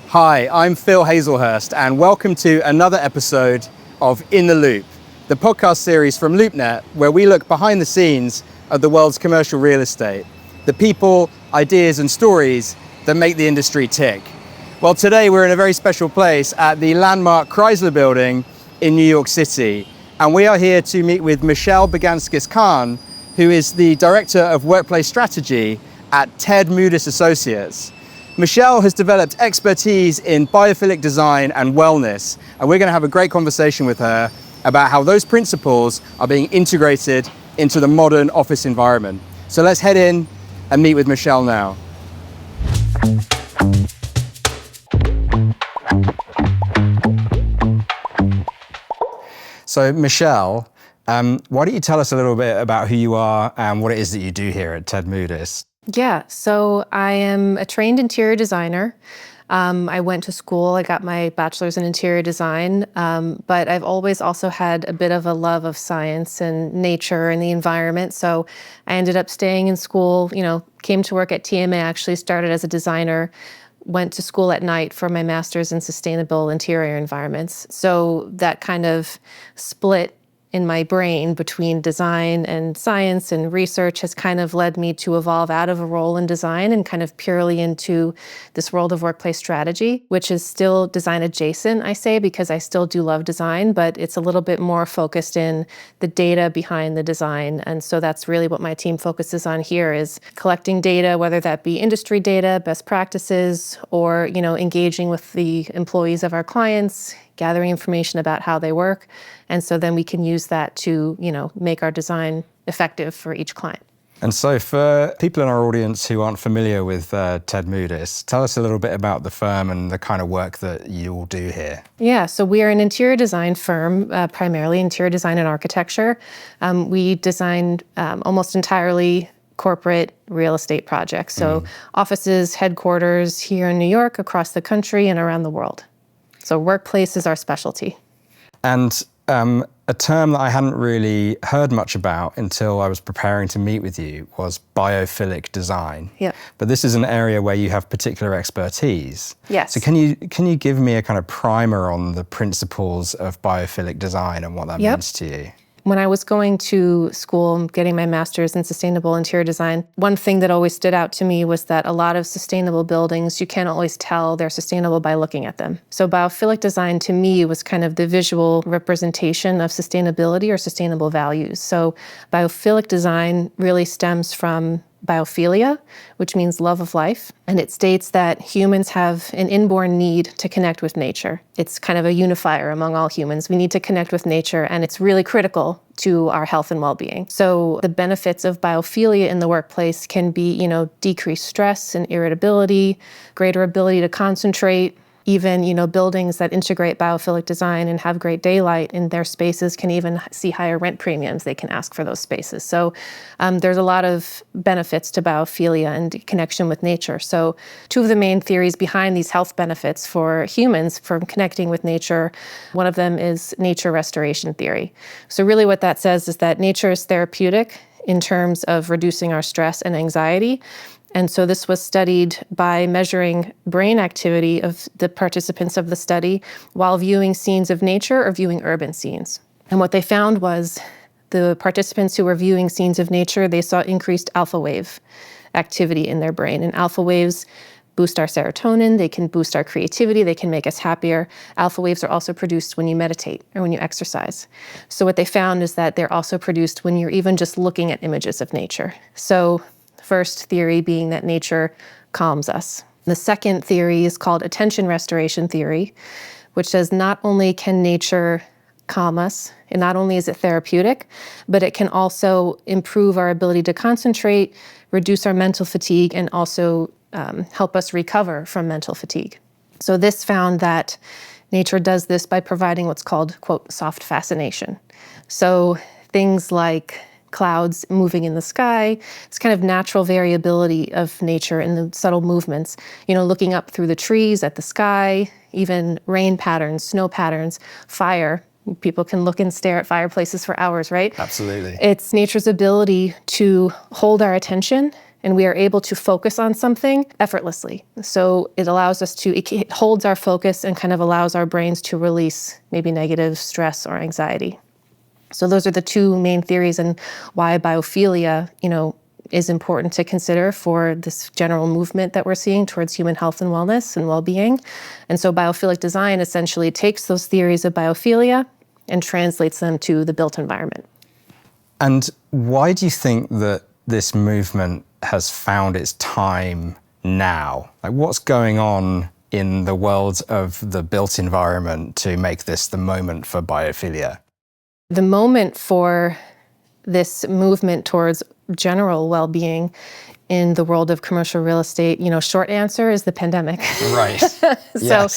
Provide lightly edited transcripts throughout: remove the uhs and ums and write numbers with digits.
Hi, I'm Phil Hazelhurst, and welcome to another episode of In the Loop, the podcast series from LoopNet, where we look behind the scenes of the world's commercial real estate, the people, ideas, and stories that make the industry tick. Well, today we're in a very special place at the landmark Chrysler Building in New York City, and we are here to meet with Michelle Beganskas Khan, who is the Director of Workplace Strategy at Ted Moodis Associates. Michelle has developed expertise in biophilic design and wellness, and we're going to have a great conversation with her about how those principles are being integrated into the modern office environment. So let's head in and meet with Michelle now. So Michelle, why don't you tell us a little bit about who you are and what it is that you do here at Ted Moodis? Yeah, so I am a trained interior designer. I went to school, I got my bachelor's in interior design, but I've always also had a bit of a love of science and nature and the environment. So I ended up staying in school, came to work at TMA, actually started as a designer, went to school at night for my master's in sustainable interior environments. So that kind of split in my brain between design and science and research has kind of led me to evolve out of a role in design and kind of purely into this world of workplace strategy, which is still design adjacent, I say, because I still do love design, but it's a little bit more focused in the data behind the design. And so that's really what my team focuses on here is collecting data, whether that be industry data, best practices, or, engaging with the employees of our clients, gathering information about how they work. And so then we can use that to, make our design effective for each client. And so for people in our audience who aren't familiar with Ted Moodis, tell us a little bit about the firm and the kind of work that you all do here. Yeah, so we are an interior design firm, primarily interior design and architecture. We design almost entirely corporate real estate projects. So offices, headquarters here in New York, across the country, and around the world. So workplace is our specialty. And a term that I hadn't really heard much about until I was preparing to meet with you was biophilic design. Yeah. But this is an area where you have particular expertise. Yes. So can you give me a kind of primer on the principles of biophilic design and what that means to you? When I was going to school, getting my master's in sustainable interior design, one thing that always stood out to me was that a lot of sustainable buildings, you can't always tell they're sustainable by looking at them. So biophilic design to me was kind of the visual representation of sustainability or sustainable values. So biophilic design really stems from biophilia, which means love of life. And it states that humans have an inborn need to connect with nature. It's kind of a unifier among all humans. We need to connect with nature, and it's really critical to our health and well-being. So the benefits of biophilia in the workplace can be, decreased stress and irritability, greater ability to concentrate. Even, buildings that integrate biophilic design and have great daylight in their spaces can even see higher rent premiums. They can ask for those spaces. So there's a lot of benefits to biophilia and connection with nature. So two of the main theories behind these health benefits for humans from connecting with nature, one of them is nature restoration theory. So really what that says is that nature is therapeutic in terms of reducing our stress and anxiety. And so this was studied by measuring brain activity of the participants of the study while viewing scenes of nature or viewing urban scenes. And what they found was the participants who were viewing scenes of nature, they saw increased alpha wave activity in their brain. And alpha waves boost our serotonin, they can boost our creativity, they can make us happier. Alpha waves are also produced when you meditate or when you exercise. So what they found is that they're also produced when you're even just looking at images of nature. So first theory being that nature calms us. The second theory is called attention restoration theory, which says not only can nature calm us, and not only is it therapeutic, but it can also improve our ability to concentrate, reduce our mental fatigue, and also help us recover from mental fatigue. So this found that nature does this by providing what's called, quote, soft fascination. So things like clouds moving in the sky, it's kind of natural variability of nature and the subtle movements, looking up through the trees at the sky, even rain patterns, snow patterns, fire. People can look and stare at fireplaces for hours, right? Absolutely. It's nature's ability to hold our attention, and we are able to focus on something effortlessly. So it allows us to, it holds our focus and kind of allows our brains to release maybe negative stress or anxiety. So those are the two main theories and why biophilia, is important to consider for this general movement that we're seeing towards human health and wellness and well-being. And so biophilic design essentially takes those theories of biophilia and translates them to the built environment. And why do you think that this movement has found its time now? Like, what's going on in the world of the built environment to make this the moment for biophilia? The moment for this movement towards general well-being in the world of commercial real estate, short answer is the pandemic. Right. So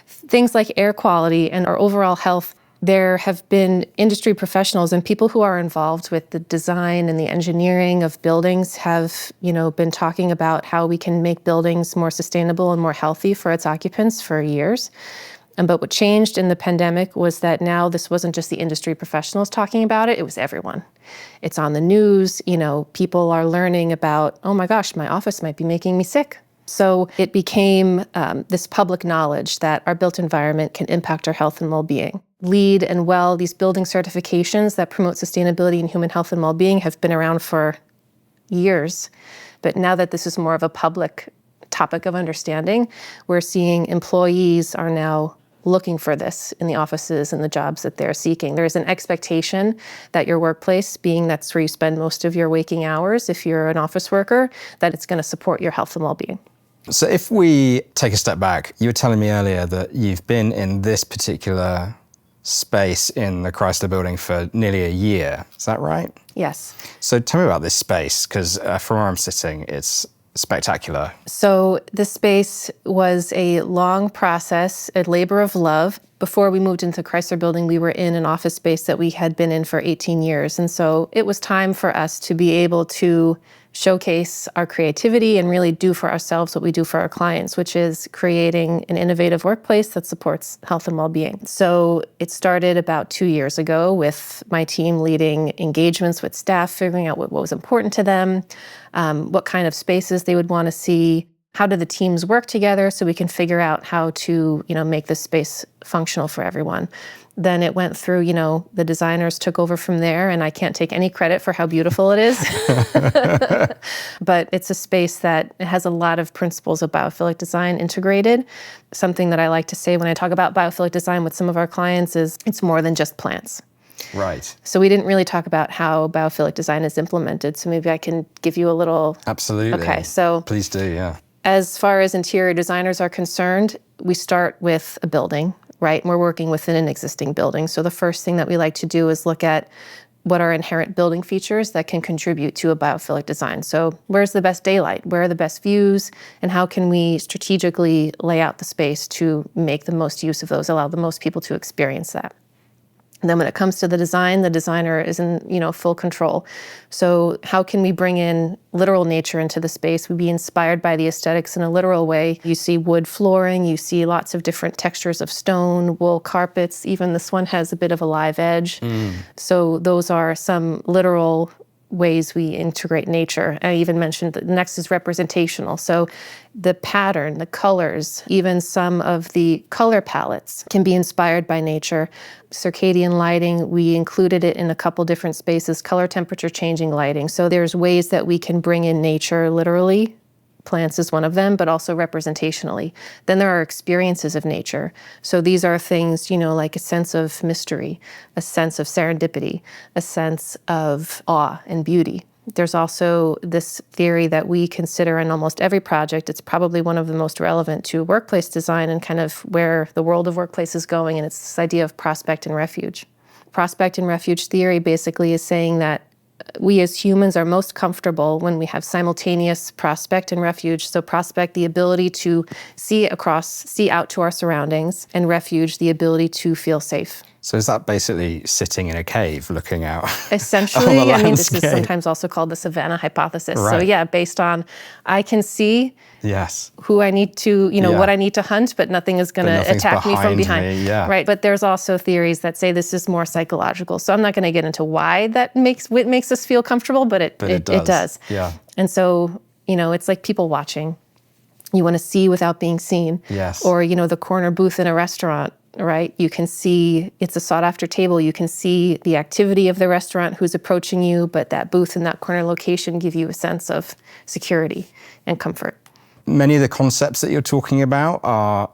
things like air quality and our overall health, there have been industry professionals and people who are involved with the design and the engineering of buildings have, been talking about how we can make buildings more sustainable and more healthy for its occupants for years. But what changed in the pandemic was that now this wasn't just the industry professionals talking about it, it was everyone. It's on the news, people are learning about, oh my gosh, my office might be making me sick. So it became this public knowledge that our built environment can impact our health and well-being. LEED and WELL, these building certifications that promote sustainability and human health and well-being have been around for years. But now that this is more of a public topic of understanding, we're seeing employees are now looking for this in the offices and the jobs that they're seeking. There's an expectation that your workplace, being that's where you spend most of your waking hours, if you're an office worker, that it's going to support your health and well-being. So if we take a step back, you were telling me earlier that you've been in this particular space in the Chrysler building for nearly a year. Is that right? Yes. So tell me about this space, because from where I'm sitting, it's spectacular. So this space was a long process, a labor of love. Before we moved into the Chrysler building, we were in an office space that we had been in for 18 years. And so it was time for us to be able to showcase our creativity and really do for ourselves what we do for our clients, which is creating an innovative workplace that supports health and well-being. So it started about 2 years ago with my team leading engagements with staff, figuring out what was important to them, what kind of spaces they would want to see, how do the teams work together so we can figure out how to, make this space functional for everyone. Then it went through, the designers took over from there, and I can't take any credit for how beautiful it is. But it's a space that has a lot of principles of biophilic design integrated. Something that I like to say when I talk about biophilic design with some of our clients is it's more than just plants. Right. So we didn't really talk about how biophilic design is implemented. So maybe I can give you a little... Absolutely. Okay, so... Please do, yeah. As far as interior designers are concerned, we start with a building, right? And we're working within an existing building. So the first thing that we like to do is look at what are inherent building features that can contribute to a biophilic design. So where's the best daylight? Where are the best views? And how can we strategically lay out the space to make the most use of those, allow the most people to experience that? And then when it comes to the design, the designer is in, full control. So how can we bring in literal nature into the space? We be inspired by the aesthetics in a literal way. You see wood flooring, you see lots of different textures of stone, wool carpets, even this one has a bit of a live edge. So those are some literal ways we integrate nature. I even mentioned that next is representational. So the pattern, the colors, even some of the color palettes can be inspired by nature. Circadian lighting, we included it in a couple different spaces, color temperature changing lighting. So there's ways that we can bring in nature literally. Plants is one of them, but also representationally. Then there are experiences of nature. So these are things, like a sense of mystery, a sense of serendipity, a sense of awe and beauty. There's also this theory that we consider in almost every project. It's probably one of the most relevant to workplace design and kind of where the world of workplace is going, and it's this idea of prospect and refuge. Prospect and refuge theory basically is saying that we as humans are most comfortable when we have simultaneous prospect and refuge. So prospect, the ability to see out to our surroundings, and refuge, the ability to feel safe. So is that basically sitting in a cave looking out? Essentially, on the I mean, this is landscape? sometimes also called the Savannah hypothesis. So Right. yeah, based on, I can see Yes. who I need to, Yeah. what I need to hunt, but nothing is going to nothing's attack me from behind behind. me, yeah. Right. But there's also theories that say this is more psychological. So I'm not going to get into why that makes us feel comfortable, but it does. Yeah. And so, it's like people watching. You want to see without being seen. Yes. Or, the corner booth in a restaurant, right? You can see it's a sought after table. You can see the activity of the restaurant, who's approaching you, but that booth in that corner location give you a sense of security and comfort. Many of the concepts that you're talking about are,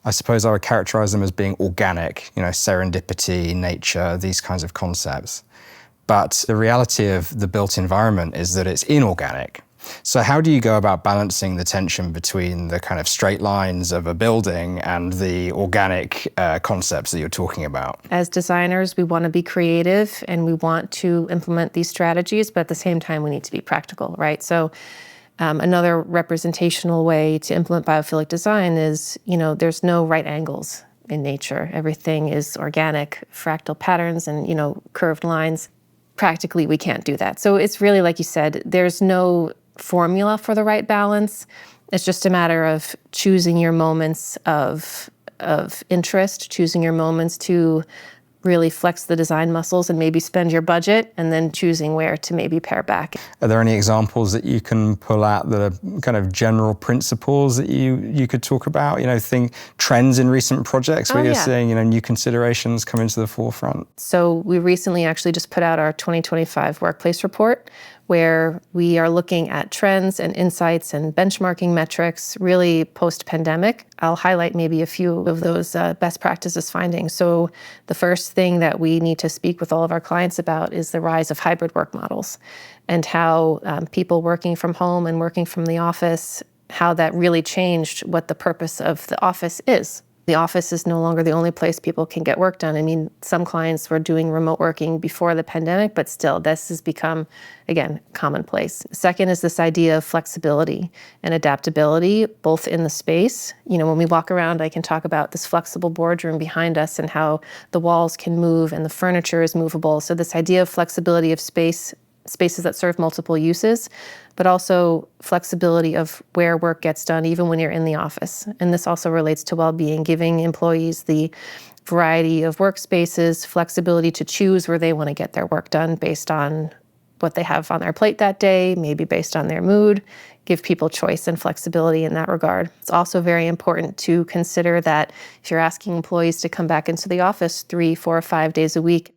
I suppose I would characterize them as being organic, serendipity, nature, these kinds of concepts. But the reality of the built environment is that it's inorganic. So how do you go about balancing the tension between the kind of straight lines of a building and the organic concepts that you're talking about? As designers, we want to be creative and we want to implement these strategies, but at the same time, we need to be practical, right? So another representational way to implement biophilic design is, there's no right angles in nature. Everything is organic, fractal patterns and, curved lines. Practically, we can't do that. So it's really, like you said, there's no formula for the right balance. It's just a matter of choosing your moments of interest, choosing your moments to really flex the design muscles and maybe spend your budget, and then choosing where to maybe pare back. Are there any examples that you can pull out that are kind of general principles that you could talk about? Trends in recent projects where you're seeing, new considerations come into the forefront? So we recently actually just put out our 2025 workplace report, where we are looking at trends and insights and benchmarking metrics really post-pandemic. I'll highlight maybe a few of those best practices findings. So the first thing that we need to speak with all of our clients about is the rise of hybrid work models and how people working from home and working from the office, how that really changed what the purpose of the office is. The office is no longer the only place people can get work done. I mean, some clients were doing remote working before the pandemic, but still, this has become, again, commonplace. Second is this idea of flexibility and adaptability, both in the space. When we walk around, I can talk about this flexible boardroom behind us and how the walls can move and the furniture is movable. So this idea of flexibility of spaces that serve multiple uses, but also flexibility of where work gets done, even when you're in the office. And this also relates to well-being, giving employees the variety of workspaces, flexibility to choose where they want to get their work done based on what they have on their plate that day, maybe based on their mood, give people choice and flexibility in that regard. It's also very important to consider that if you're asking employees to come back into the office 3, 4, or 5 days a week,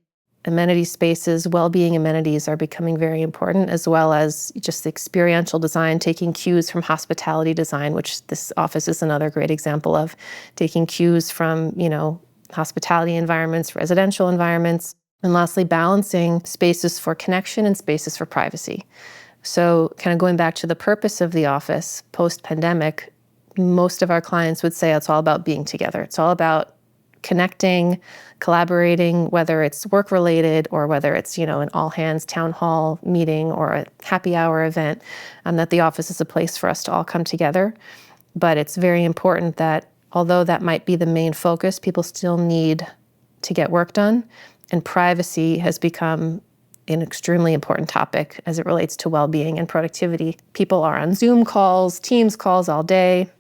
amenity spaces, well-being amenities are becoming very important, as well as just the experiential design, taking cues from hospitality design, which this office is another great example of, taking cues from, hospitality environments, residential environments, and lastly, balancing spaces for connection and spaces for privacy. So kind of going back to the purpose of the office post-pandemic, most of our clients would say it's all about being together. It's all about connecting, collaborating, whether it's work-related or whether it's, an all-hands town hall meeting or a happy hour event, that the office is a place for us to all come together. But it's very important that although that might be the main focus, people still need to get work done. And privacy has become an extremely important topic as it relates to well-being and productivity. People are on Zoom calls, Teams calls all day.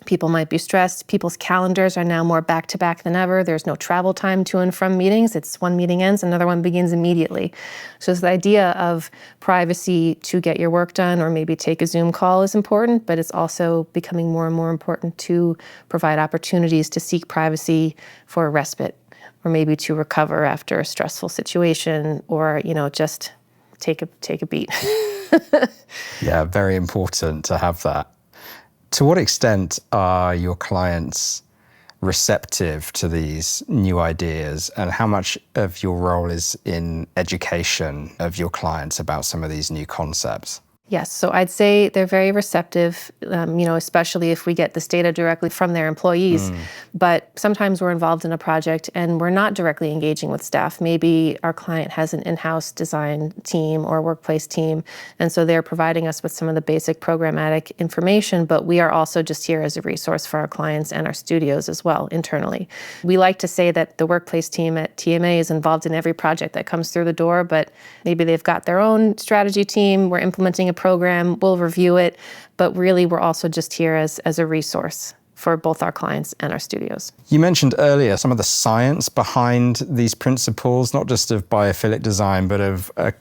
People might be stressed. People's calendars are now more back-to-back than ever. There's no travel time to and from meetings. It's one meeting ends, another one begins immediately. So the idea of privacy to get your work done or maybe take a Zoom call is important, but it's also becoming more and more important to provide opportunities to seek privacy for respite or maybe to recover after a stressful situation or, just take a beat. Yeah, very important to have that. To what extent are your clients receptive to these new ideas, and how much of your role is in education of your clients about some of these new concepts? Yes, so I'd say they're very receptive, especially if we get this data directly from their employees. But sometimes we're involved in a project and we're not directly engaging with staff. Maybe our client has an in-house design team or workplace team, and so they're providing us with some of the basic programmatic information, but we are also just here as a resource for our clients and our studios as well internally. We like to say that the workplace team at TMA is involved in every project that comes through the door, but maybe they've got their own strategy team. We're implementing a program, we'll review it, but really we're also just here as a resource for both our clients and our studios. You mentioned earlier some of the science behind these principles, not just of biophilic design, but of, I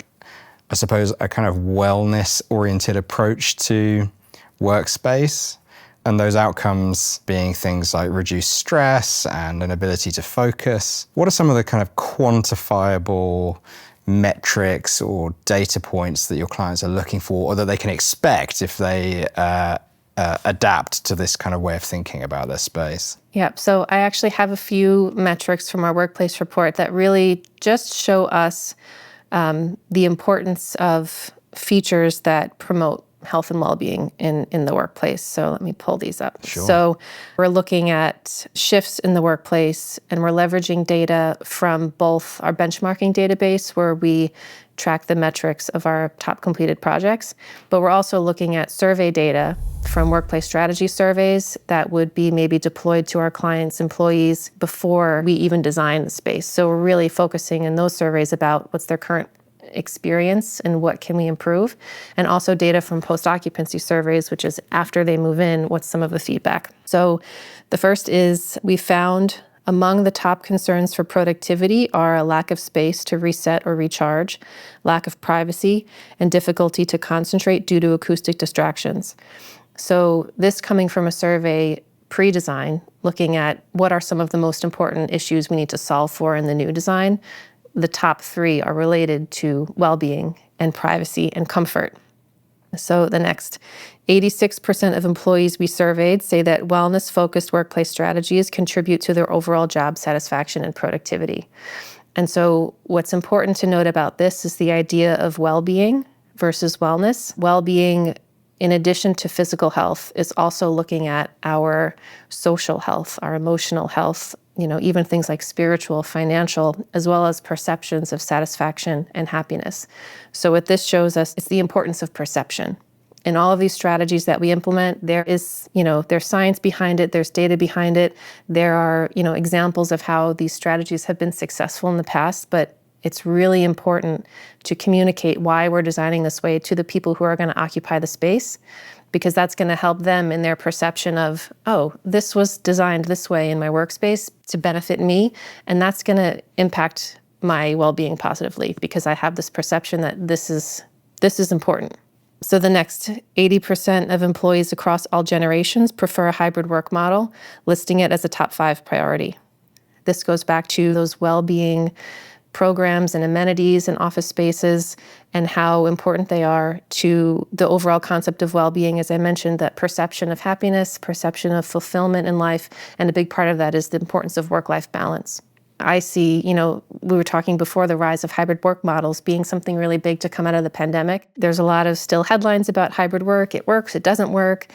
suppose, a kind of wellness-oriented approach to workspace, and those outcomes being things like reduced stress and an ability to focus. What are some of the kind of quantifiable metrics or data points that your clients are looking for, or that they can expect if they adapt to this kind of way of thinking about their space? Yeah, so I actually have a few metrics from our workplace report that really just show us the importance of features that promote health and well-being in the workplace. So let me pull these up. Sure. So we're looking at shifts in the workplace, and we're leveraging data from both our benchmarking database, where we track the metrics of our top completed projects, but we're also looking at survey data from workplace strategy surveys that would be maybe deployed to our clients' employees before we even design the space. So we're really focusing in those surveys about what's their current experience and what can we improve, and also data from post-occupancy surveys, which is after they move in, what's some of the feedback. So the first is we found among the top concerns for productivity are a lack of space to reset or recharge, lack of privacy, and difficulty to concentrate due to acoustic distractions. So this coming from a survey pre-design, looking at what are some of the most important issues we need to solve for in the new design. The top 3 are related to well-being and privacy and comfort. So the next, 86% of employees we surveyed say that wellness-focused workplace strategies contribute to their overall job satisfaction and productivity. And so what's important to note about this is the idea of well-being versus wellness. Well-being, in addition to physical health, is also looking at our social health, our emotional health, even things like spiritual, financial, as well as perceptions of satisfaction and happiness. So what this shows us is the importance of perception. In all of these strategies that we implement, there is, there's science behind it, there's data behind it. There are, examples of how these strategies have been successful in the past, but it's really important to communicate why we're designing this way to the people who are going to occupy the space, because that's going to help them in their perception of, oh, this was designed this way in my workspace to benefit me, and that's going to impact my well-being positively because I have this perception that this is important. So the next, 80% of employees across all generations prefer a hybrid work model, listing it as a top 5 priority. This goes back to those well-being programs and amenities and office spaces and how important they are to the overall concept of well-being. As I mentioned, that perception of happiness, perception of fulfillment in life, and a big part of that is the importance of work-life balance. I see, we were talking before, the rise of hybrid work models being something really big to come out of the pandemic. There's a lot of still headlines about hybrid work. It works, it doesn't work.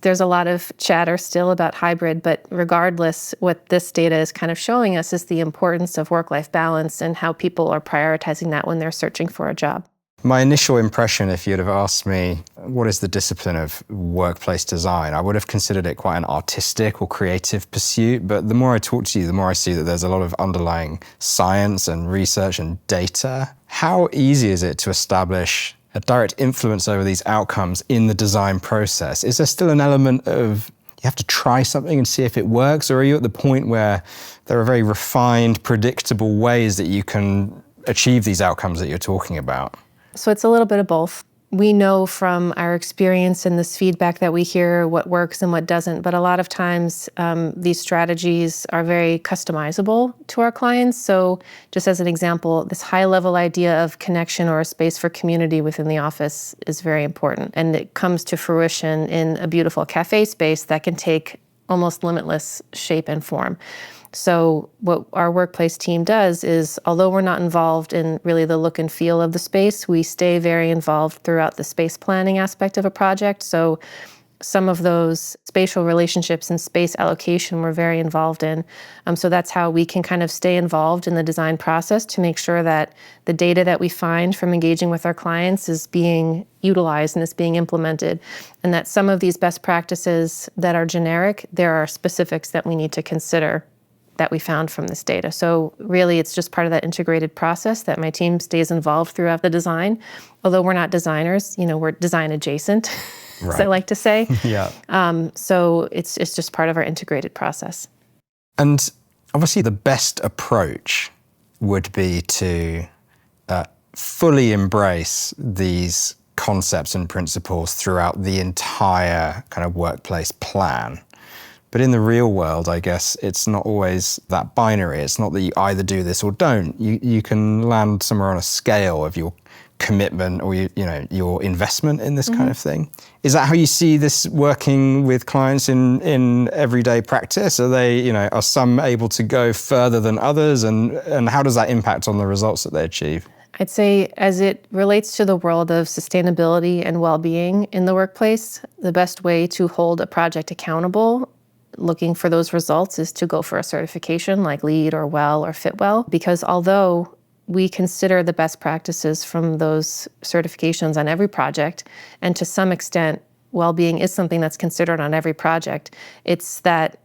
There's a lot of chatter still about hybrid, but regardless, what this data is kind of showing us is the importance of work-life balance and how people are prioritizing that when they're searching for a job. My initial impression, if you'd have asked me, what is the discipline of workplace design? I would have considered it quite an artistic or creative pursuit, but the more I talk to you, the more I see that there's a lot of underlying science and research and data. How easy is it to establish a direct influence over these outcomes in the design process? Is there still an element of you have to try something and see if it works, or are you at the point where there are very refined, predictable ways that you can achieve these outcomes that you're talking about? So it's a little bit of both. We know from our experience and this feedback that we hear what works and what doesn't, but a lot of times these strategies are very customizable to our clients. So just as an example, this high-level idea of connection or a space for community within the office is very important. And it comes to fruition in a beautiful cafe space that can take almost limitless shape and form. So what our workplace team does is, although we're not involved in really the look and feel of the space, we stay very involved throughout the space planning aspect of a project. So some of those spatial relationships and space allocation we're very involved in. So that's how we can kind of stay involved in the design process to make sure that the data that we find from engaging with our clients is being utilized and is being implemented. And that some of these best practices that are generic, there are specifics that we need to consider that we found from this data. So really, it's just part of that integrated process that my team stays involved throughout the design. Although we're not designers, we're design adjacent. Right. As I like to say. Yeah. So it's just part of our integrated process. And obviously the best approach would be to fully embrace these concepts and principles throughout the entire kind of workplace plan. But in the real world, I guess it's not always that binary. It's not that you either do this or don't. You can land somewhere on a scale of your commitment or your investment in this kind of thing. Is that how you see this working with clients in everyday practice? Are they, are some able to go further than others, and how does that impact on the results that they achieve? I'd say as it relates to the world of sustainability and well-being in the workplace, the best way to hold a project accountable looking for those results is to go for a certification like LEED or WELL or FitWell, because although we consider the best practices from those certifications on every project, and to some extent, well-being is something that's considered on every project. It's that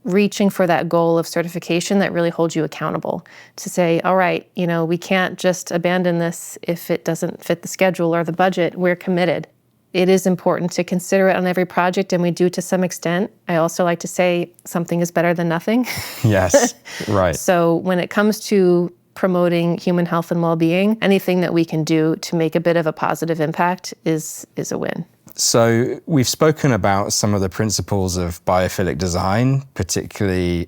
reaching for that goal of certification that really holds you accountable to say, all right, we can't just abandon this if it doesn't fit the schedule or the budget. We're committed. It is important to consider it on every project, and we do to some extent. I also like to say something is better than nothing. Yes, right. So when it comes to promoting human health and well-being, anything that we can do to make a bit of a positive impact is a win. So we've spoken about some of the principles of biophilic design, particularly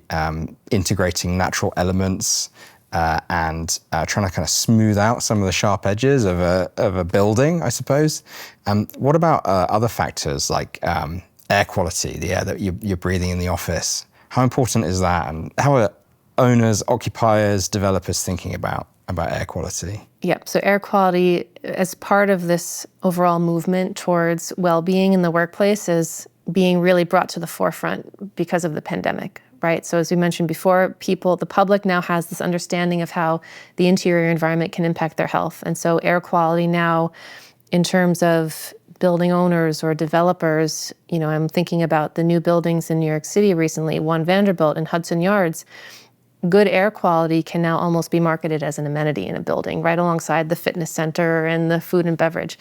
integrating natural elements and trying to kind of smooth out some of the sharp edges of a building, I suppose. What about other factors like air quality, the air that you're breathing in the office? How important is that, and how are owners, occupiers, developers thinking about air quality? Yeah, so air quality as part of this overall movement towards well-being in the workplace is being really brought to the forefront because of the pandemic, right? So as we mentioned before, the public now has this understanding of how the interior environment can impact their health. And so air quality now, in terms of building owners or developers, I'm thinking about the new buildings in New York City recently, One Vanderbilt and Hudson Yards. Good air quality can now almost be marketed as an amenity in a building, right alongside the fitness center and the food and beverage.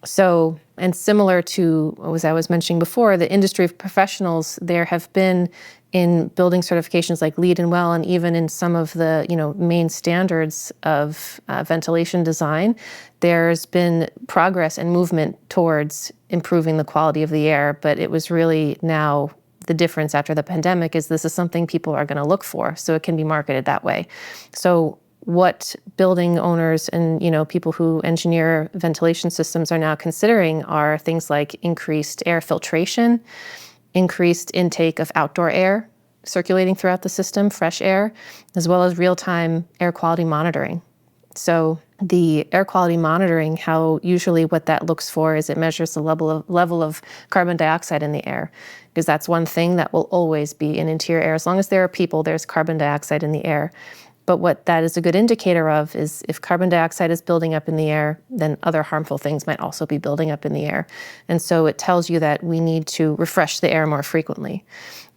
So, and similar to, as I was mentioning before, the industry of professionals, there have been in building certifications like LEED and WELL, and even in some of the main standards of ventilation design, there's been progress and movement towards improving the quality of the air, but it was really now the difference after the pandemic is this is something people are going to look for, so it can be marketed that way. So what building owners and people who engineer ventilation systems are now considering are things like increased air filtration, increased intake of outdoor air circulating throughout the system, fresh air, as well as real-time air quality monitoring. So the air quality monitoring, how usually what that looks for is it measures the level of carbon dioxide in the air, because that's one thing that will always be in interior air. As long as there are people, there's carbon dioxide in the air. But what that is a good indicator of is if carbon dioxide is building up in the air, then other harmful things might also be building up in the air. And so it tells you that we need to refresh the air more frequently.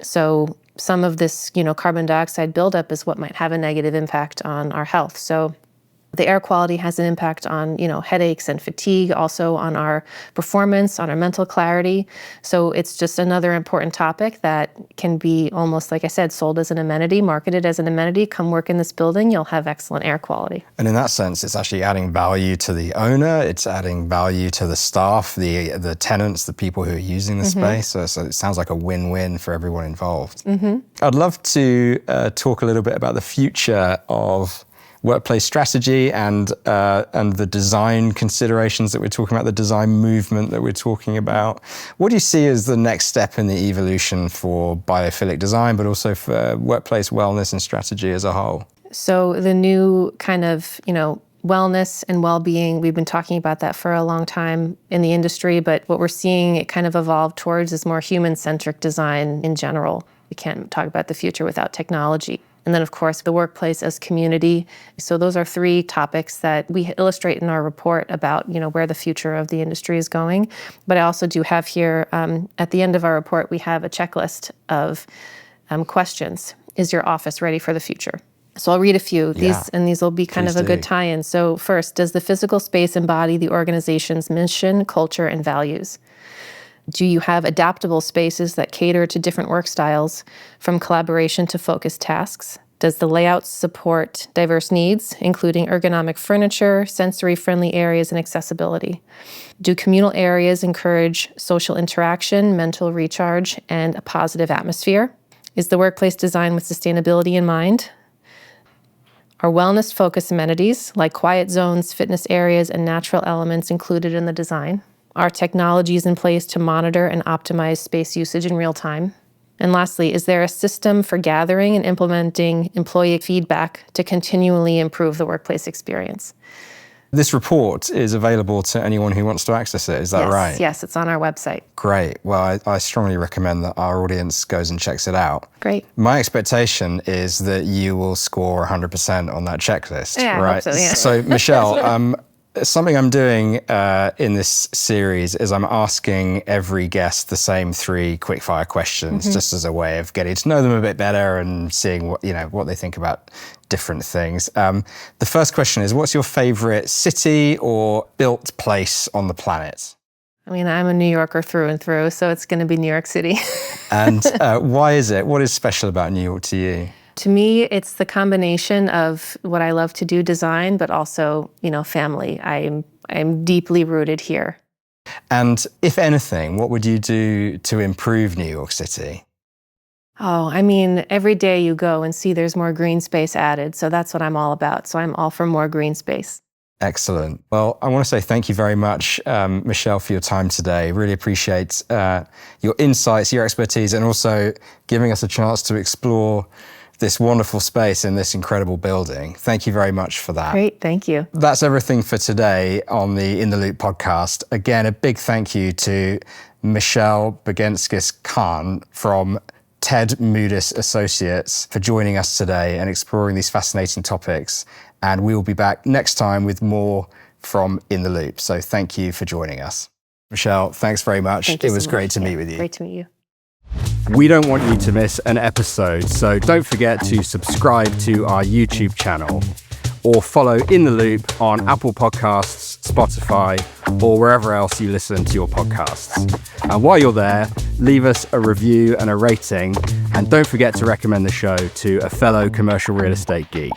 So some of this, carbon dioxide buildup is what might have a negative impact on our health. So the air quality has an impact on, headaches and fatigue, also on our performance, on our mental clarity. So it's just another important topic that can be almost, like I said, sold as an amenity, marketed as an amenity. Come work in this building, you'll have excellent air quality. And in that sense, it's actually adding value to the owner, it's adding value to the staff, the tenants, the people who are using the space. So it sounds like a win-win for everyone involved. I'd love to talk a little bit about the future of workplace strategy and the design considerations that we're talking about, the design movement that we're talking about. What do you see as the next step in the evolution for biophilic design, but also for workplace wellness and strategy as a whole? So the new kind of, wellness and well-being, we've been talking about that for a long time in the industry, but what we're seeing it kind of evolve towards is more human-centric design in general. We can't talk about the future without technology. And then, of course, the workplace as community. So those are three topics that we illustrate in our report about, where the future of the industry is going. But I also do have here, at the end of our report, we have a checklist of questions. Is your office ready for the future? So I'll read a few. These will be kind of a good tie-in. So first, does the physical space embody the organization's mission, culture, and values? Do you have adaptable spaces that cater to different work styles, from collaboration to focused tasks? Does the layout support diverse needs, including ergonomic furniture, sensory-friendly areas, and accessibility? Do communal areas encourage social interaction, mental recharge, and a positive atmosphere? Is the workplace designed with sustainability in mind? Are wellness-focused amenities, like quiet zones, fitness areas, and natural elements included in the design? Are technologies in place to monitor and optimize space usage in real time? And lastly, is there a system for gathering and implementing employee feedback to continually improve the workplace experience? This report is available to anyone who wants to access it, is that right? Yes, it's on our website. Great. Well, I strongly recommend that our audience goes and checks it out. Great. My expectation is that you will score 100% on that checklist, Yeah, right? I hope so, yeah. So, Michelle, something I'm doing in this series is I'm asking every guest the same 3 quickfire questions, just as a way of getting to know them a bit better and seeing what they think about different things. The first question is, what's your favorite city or built place on the planet? I mean, I'm a New Yorker through and through, so it's going to be New York City. And why is it? What is special about New York to you? To me, it's the combination of what I love to do, design, but also, family. I'm deeply rooted here. And if anything, what would you do to improve New York City? Oh, I mean, every day you go and see there's more green space added. So that's what I'm all about. So I'm all for more green space. Excellent. Well, I want to say thank you very much, Michelle, for your time today. Really appreciate your insights, your expertise, and also giving us a chance to explore this wonderful space in this incredible building. Thank you very much for that. Great, thank you. That's everything for today on the In the Loop podcast. Again, a big thank you to Michelle Beganskas Khan from Ted Moodis Associates for joining us today and exploring these fascinating topics. And we will be back next time with more from In the Loop. So thank you for joining us. Michelle, thanks very much. It was great to meet with you. Great to meet you. We don't want you to miss an episode, so don't forget to subscribe to our YouTube channel or follow In the Loop on Apple Podcasts, Spotify, or wherever else you listen to your podcasts. And while you're there, leave us a review and a rating, and don't forget to recommend the show to a fellow commercial real estate geek.